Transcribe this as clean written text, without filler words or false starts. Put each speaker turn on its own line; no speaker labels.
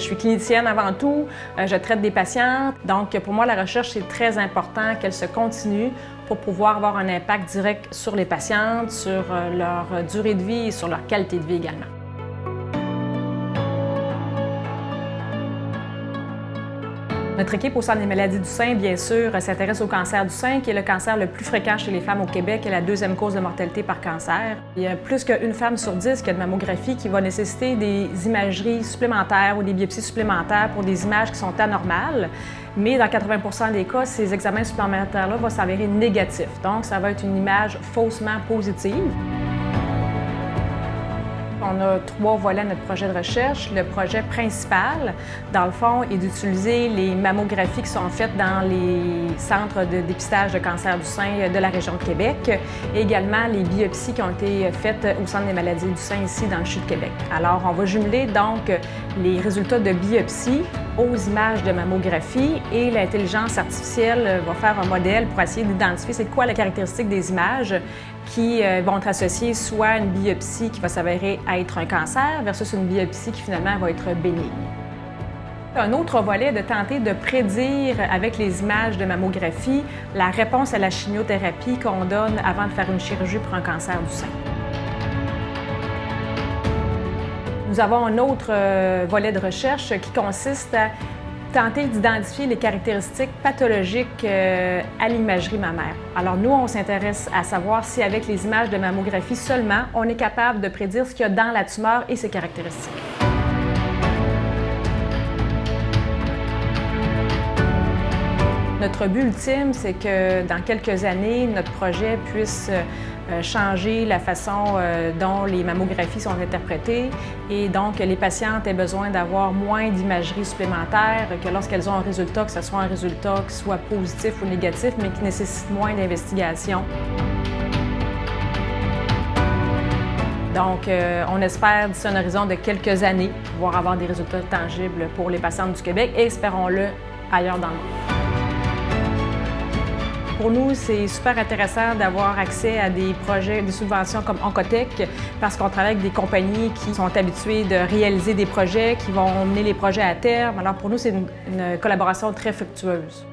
Je suis clinicienne avant tout, je traite des patients, donc pour moi la recherche c'est très important qu'elle se continue pour pouvoir avoir un impact direct sur les patientes, sur leur durée de vie et sur leur qualité de vie également. Notre équipe au Centre des maladies du sein, bien sûr, s'intéresse au cancer du sein, qui est le cancer le plus fréquent chez les femmes au Québec et la deuxième cause de mortalité par cancer. Il y a plus qu'une femme sur 10 qui a de mammographie qui va nécessiter des imageries supplémentaires ou des biopsies supplémentaires pour des images qui sont anormales. Mais dans 80% des cas, ces examens supplémentaires-là vont s'avérer négatifs. Donc, ça va être une image faussement positive. On a 3 volets à notre projet de recherche. Le projet principal, dans le fond, est d'utiliser les mammographies qui sont faites dans les centres de dépistage de cancer du sein de la région de Québec et également les biopsies qui ont été faites au Centre des maladies du sein ici dans le CHU de Québec. Alors, on va jumeler donc les résultats de biopsie aux images de mammographie et l'intelligence artificielle va faire un modèle pour essayer d'identifier c'est quoi la caractéristique des images qui vont être associées soit à une biopsie qui va s'avérer être un cancer versus une biopsie qui finalement va être bénigne. Un autre volet est de tenter de prédire avec les images de mammographie la réponse à la chimiothérapie qu'on donne avant de faire une chirurgie pour un cancer du sein. Nous avons un autre volet de recherche qui consiste à tenter d'identifier les caractéristiques pathologiques à l'imagerie mammaire. Alors nous, on s'intéresse à savoir si avec les images de mammographie seulement, on est capable de prédire ce qu'il y a dans la tumeur et ses caractéristiques. Notre but ultime, c'est que dans quelques années, notre projet puisse changer la façon dont les mammographies sont interprétées et donc que les patientes aient besoin d'avoir moins d'imagerie supplémentaire, que lorsqu'elles ont un résultat, que ce soit un résultat qui soit positif ou négatif, mais qui nécessite moins d'investigation. Donc, on espère, d'ici un horizon de quelques années, pouvoir avoir des résultats tangibles pour les patientes du Québec et, espérons-le, ailleurs dans le monde. Pour nous, c'est super intéressant d'avoir accès à des projets, des subventions comme Oncotech parce qu'on travaille avec des compagnies qui sont habituées de réaliser des projets, qui vont mener les projets à terme. Alors pour nous, c'est une collaboration très fructueuse.